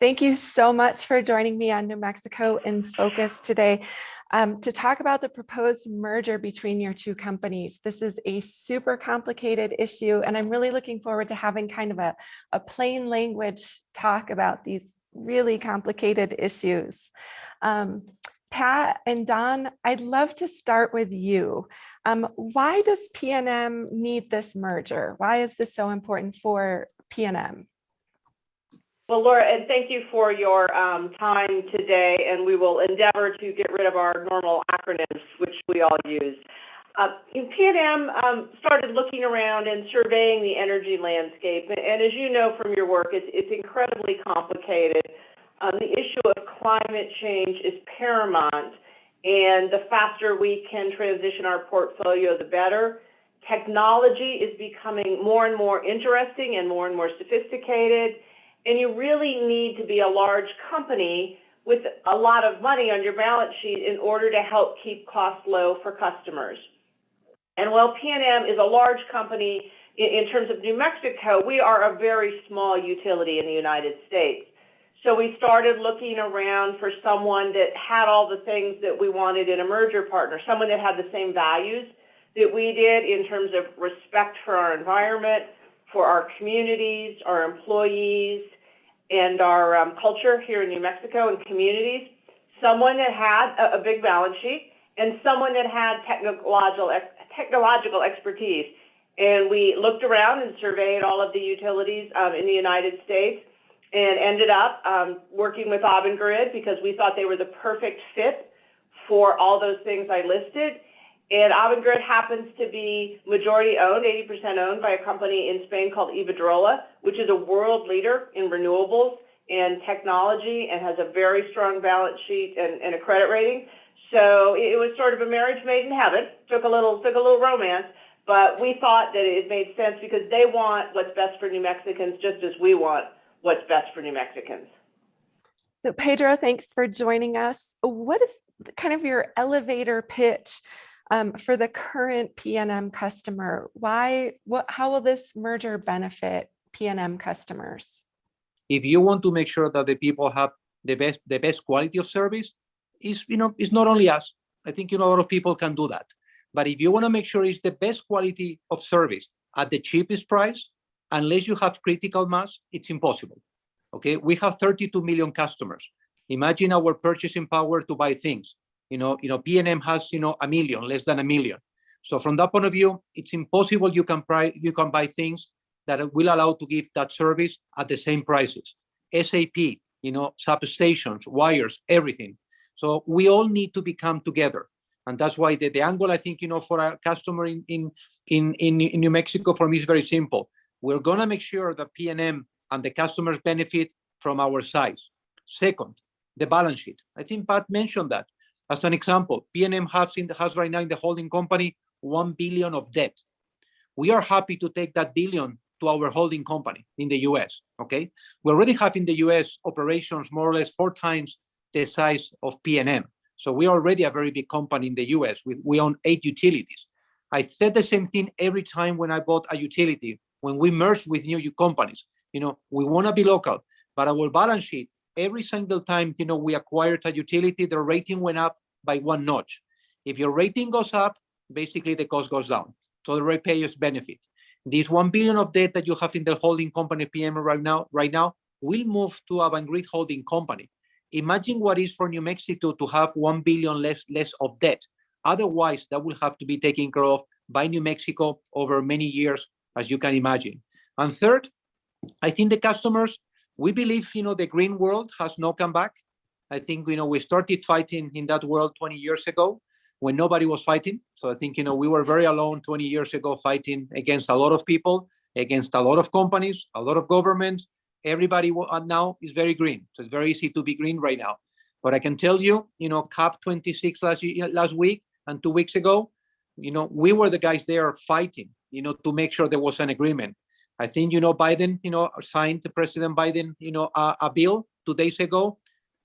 Thank you so much for joining me on New Mexico in Focus today to talk about the proposed merger between your two companies. This is a super complicated issue, and I'm really looking forward to having kind of a plain language talk about these really complicated issues. Pat and Don, I'd love to start with you. Why does PNM need this merger? Why is this so important for PNM? Well, Laura, and thank you for your time today, and we will endeavor to get rid of our normal acronyms, which we all use. PNM started looking around and surveying the energy landscape, and as you know from your work, it's incredibly complicated. The issue of climate change is paramount, and the faster we can transition our portfolio, the better. Technology is becoming more and more interesting and more sophisticated. And you really need to be a large company with a lot of money on your balance sheet in order to help keep costs low for customers. And while PNM is a large company in terms of New Mexico, we are a very small utility in the United States. So we started looking around for someone that had all the things that we wanted in a merger partner, someone that had the same values that we did in terms of respect for our environment, for our communities, our employees, and our culture here in New Mexico and communities, someone that had a big balance sheet, and someone that had technological expertise. And we looked around and surveyed all of the utilities in the United States and ended up working with Avangrid because we thought they were the perfect fit for all those things I listed. And Avangrid happens to be majority owned, 80% owned by a company in Spain called Iberdrola, which is a world leader in renewables and technology and has a very strong balance sheet and a credit rating. So it was sort of a marriage made in heaven. Took a little romance, but we thought that it made sense because they want what's best for New Mexicans just as we want what's best for New Mexicans. So Pedro, thanks for joining us. What is kind of your elevator pitch for the current PNM customer? How will this merger benefit PNM customers? If you want to make sure that the people have the best quality of service, it's not only us. I think a lot of people can do that. But if you want to make sure it's the best quality of service at the cheapest price, unless you have critical mass, it's impossible. Okay, we have 32 million customers. Imagine our purchasing power to buy things. PNM has, a million, less than a million. So from that point of view, it's impossible you can buy things that will allow to give that service at the same prices. SAP, substations, wires, everything. So we all need to become together. And that's why the angle, I think, for a customer in New Mexico, for me, is very simple. We're going to make sure that PNM and the customers benefit from our size. Second, the balance sheet. I think Pat mentioned that. As an example, PNM has right now in the holding company $1 billion of debt. We are happy to take that billion to our holding company in the US, okay? We already have in the US operations more or less 4 times the size of PNM. So we are already a very big company in the US. We own 8 utilities. I said the same thing every time when I bought a utility, when we merged with new companies. We want to be local, but our balance sheet, every single time, we acquired a utility, the rating went up by 1 notch. If your rating goes up, basically the cost goes down. So the ratepayers benefit. This $1 billion of debt that you have in the holding company PNM right now will move to Avangrid holding company. Imagine what it is for New Mexico to have $1 billion less of debt. Otherwise, that will have to be taken care of by New Mexico over many years, as you can imagine. And third, I think the customers, we believe, the green world has no comeback. I think, we started fighting in that world 20 years ago when nobody was fighting. So I think, we were very alone 20 years ago fighting against a lot of people, against a lot of companies, a lot of governments. Everybody now is very green. So it's very easy to be green right now. But I can tell you, COP26 last week and 2 weeks ago, we were the guys there fighting, to make sure there was an agreement. I think, Biden, signed President Biden, a bill 2 days ago.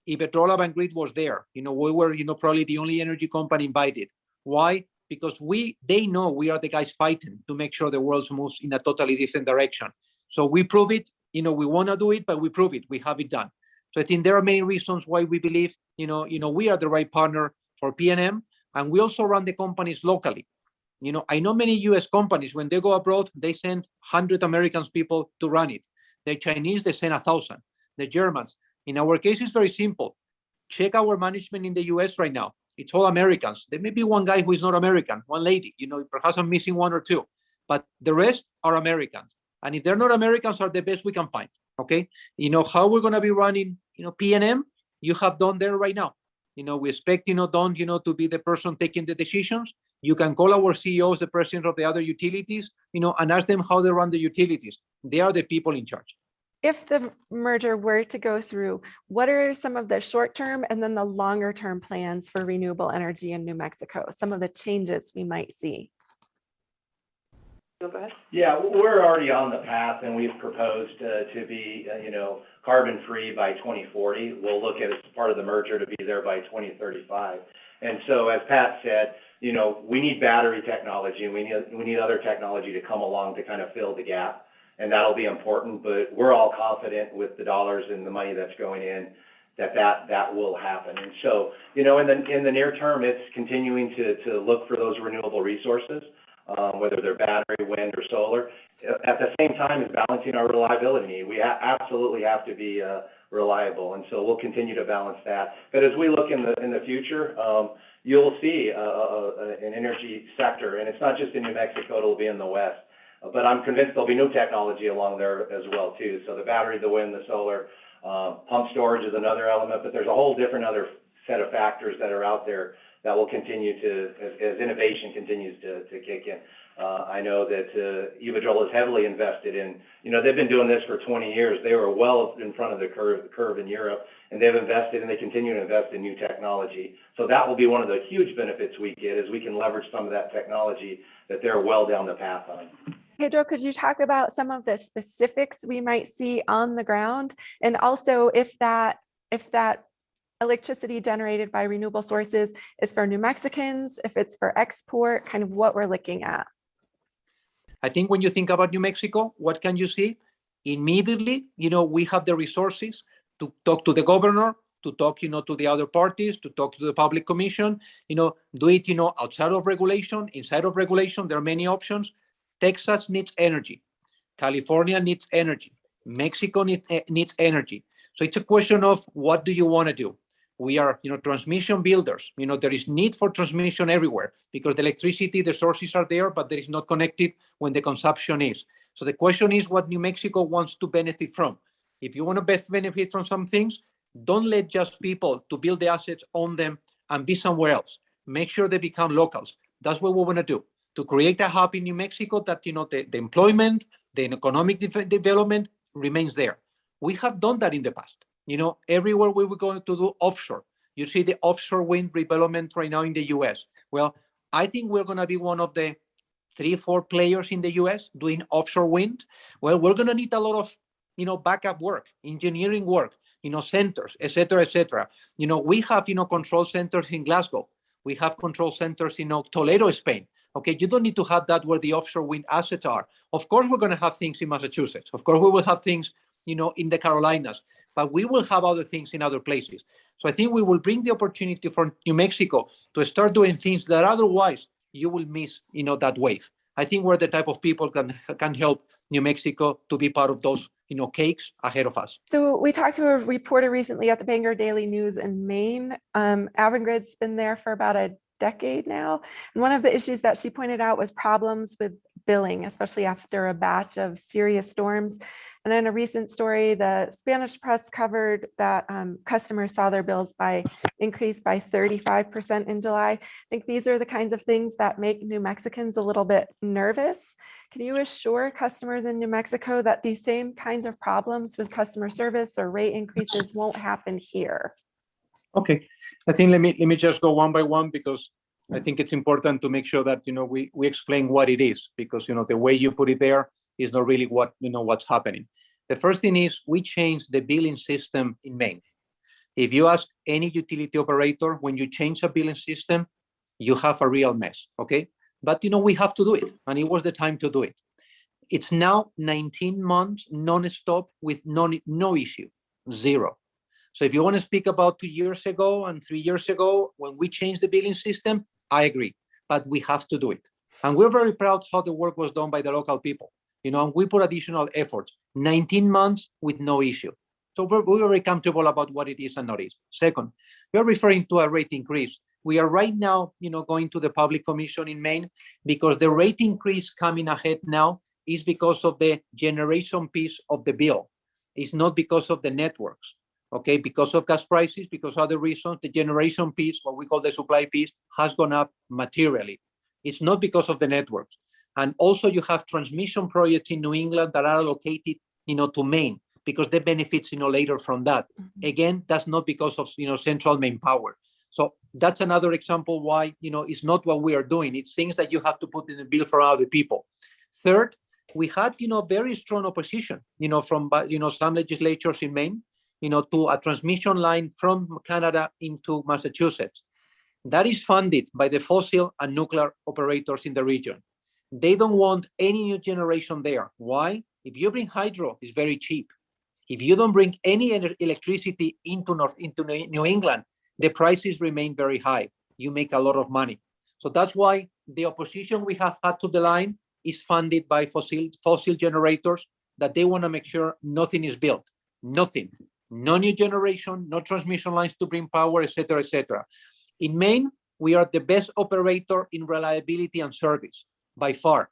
Iberdrola Avangrid was there. We were, probably the only energy company invited. Why? Because they know we are the guys fighting to make sure the world moves in a totally different direction. So we prove it. We want to do it, but we prove it. We have it done. So I think there are many reasons why we believe, we are the right partner for PNM, and we also run the companies locally. I know many US companies, when they go abroad, they send 100 Americans people to run it. The Chinese, they send 1,000. The Germans. In our case, it's very simple. Check our management in the US right now. It's all Americans. There may be one guy who is not American, one lady, perhaps I'm missing one or two, but the rest are Americans. And if they're not Americans, are the best we can find, okay? How we're gonna be running, PNM, you have Don there right now. We expect, Don, to be the person taking the decisions. You can call our CEOs, the president of the other utilities, and ask them how they run the utilities. They are the people in charge. If the merger were to go through, what are some of the short-term and then the longer-term plans for renewable energy in New Mexico? Some of the changes we might see. Go ahead. Yeah, we're already on the path, and we've proposed to be, carbon-free by 2040. We'll look at it as part of the merger to be there by 2035. And so, as Pat said, we need battery technology, and we need other technology to come along to kind of fill the gap, and that'll be important. But we're all confident with the dollars and the money that's going in that will happen. And so, in the near term, it's continuing to look for those renewable resources, whether they're battery, wind, or solar. At the same time as balancing our reliability need, we absolutely have to be reliable, and so we'll continue to balance that. But as we look in the future, you'll see an energy sector, and it's not just in New Mexico; it'll be in the West. But I'm convinced there'll be new technology along there as well too. So the battery, the wind, the solar, pump storage is another element. But there's a whole different other set of factors that are out there that will continue to, as innovation continues to kick in. I know that Iberdrola is heavily invested in, they've been doing this for 20 years. They were well in front of the curve in Europe, and they've invested and they continue to invest in new technology. So that will be one of the huge benefits we get, is we can leverage some of that technology that they're well down the path on. Pedro, could you talk about some of the specifics we might see on the ground? And also if that electricity generated by renewable sources is for New Mexicans, if it's for export, kind of what we're looking at. I think when you think about New Mexico, what can you see? Immediately, we have the resources to talk to the governor, to talk, to the other parties, to talk to the public commission, do it, outside of regulation, inside of regulation. There are many options. Texas needs energy. California needs energy. Mexico needs energy. So it's a question of what do you want to do? We are, transmission builders. There is need for transmission everywhere because the electricity, the sources are there, but there is not connected when the consumption is. So the question is what New Mexico wants to benefit from. If you want to benefit from some things, don't let just people to build the assets, own them, and be somewhere else. Make sure they become locals. That's what we want to do, to create a hub in New Mexico that, the employment, the economic development remains there. We have done that in the past. Everywhere we were going to do offshore. You see the offshore wind development right now in the US. Well, I think we're going to be one of the 3-4 players in the US doing offshore wind. Well, we're going to need a lot of, backup work, engineering work, centers, et cetera, et cetera. We have, control centers in Glasgow. We have control centers in Toledo, Spain. Okay, you don't need to have that where the offshore wind assets are. Of course, we're going to have things in Massachusetts. Of course, we will have things, in the Carolinas, but we will have other things in other places. So I think we will bring the opportunity for New Mexico to start doing things that otherwise you will miss, that wave. I think we're the type of people can help New Mexico to be part of those, cakes ahead of us. So we talked to a reporter recently at the Bangor Daily News in Maine. Avangrid's been there for about a decade now. And one of the issues that she pointed out was problems with billing, especially after a batch of serious storms. And in a recent story, the Spanish press covered that customers saw their bills increase by 35% in July. I think these are the kinds of things that make New Mexicans a little bit nervous. Can you assure customers in New Mexico that these same kinds of problems with customer service or rate increases won't happen here? Okay, I think let me just go one by one, because I think it's important to make sure that we explain what it is, because the way you put it there is not really what what's happening. The first thing is we changed the billing system in Maine. If you ask any utility operator, when you change a billing system, you have a real mess. Okay, but we have to do it, and it was the time to do it. It's now 19 months non-stop with no issue, zero. So if you want to speak about 2 years ago and 3 years ago, when we changed the billing system, I agree, but we have to do it. And we're very proud how the work was done by the local people, and we put additional efforts, 19 months with no issue. So we're very comfortable about what it is and not is. Second, you're referring to a rate increase. We are right now, going to the Public Commission in Maine because the rate increase coming ahead now is because of the generation piece of the bill. It's not because of the networks, okay? Because of gas prices, because of other reasons, the generation piece, what we call the supply piece, has gone up materially. It's not because of the networks. And also you have transmission projects in New England that are allocated, to Maine because they benefits, later from that. Again, that's not because of, central main power. So that's another example why, it's not what we are doing. It's things that you have to put in the bill for other people. Third, we had, very strong opposition, from, some legislatures in Maine, to a transmission line from Canada into Massachusetts. That is funded by the fossil and nuclear operators in the region. They don't want any new generation there. Why? If you bring hydro, it's very cheap. If you don't bring any electricity into New England, the prices remain very high. You make a lot of money. So that's why the opposition we have had to the line is funded by fossil generators that they want to make sure nothing is built. Nothing. No new generation, no transmission lines to bring power, etc., etc. In Maine, we are the best operator in reliability and service by far.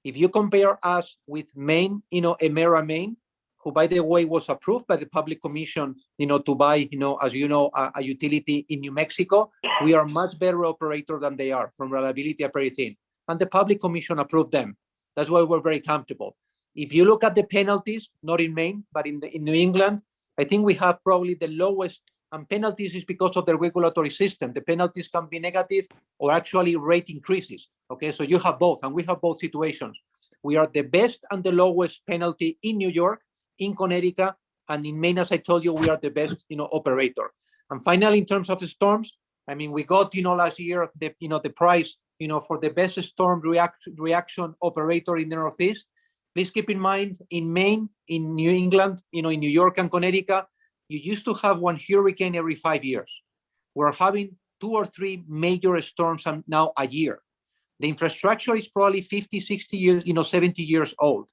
If you compare us with Maine, Emera Maine, who, by the way, was approved by the Public Commission, to buy, as you know, a utility in New Mexico, we are much better operator than they are from reliability and everything. And the Public Commission approved them. That's why we're very comfortable. If you look at the penalties, not in Maine, but in New England, I think we have probably the lowest, and penalties is because of the regulatory system. The penalties can be negative or actually rate increases. Okay, so you have both, and we have both situations. We are the best and the lowest penalty in New York, in Connecticut, and in Maine, as I told you, we are the best, operator. And finally, in terms of storms, I mean, we got, last year, the prize, for the best storm reaction operator in the Northeast. Please keep in mind, in Maine, in New England, in New York and Connecticut, you used to have one hurricane every 5 years. We're having 2 or 3 major storms now a year. The infrastructure is probably 50, 60 years, 70 years old.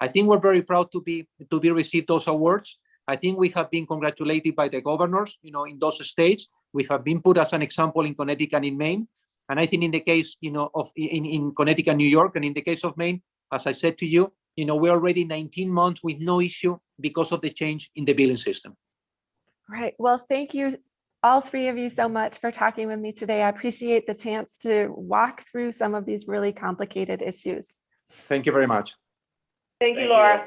I think we're very proud to be received those awards. I think we have been congratulated by the governors, in those states. We have been put as an example in Connecticut and in Maine. And I think in the case, in Connecticut, New York, and in the case of Maine, as I said to you, we're already 19 months with no issue because of the change in the billing system. Right. Well, thank you, all three of you, so much for talking with me today. I appreciate the chance to walk through some of these really complicated issues. Thank you very much. Thank you, Laura.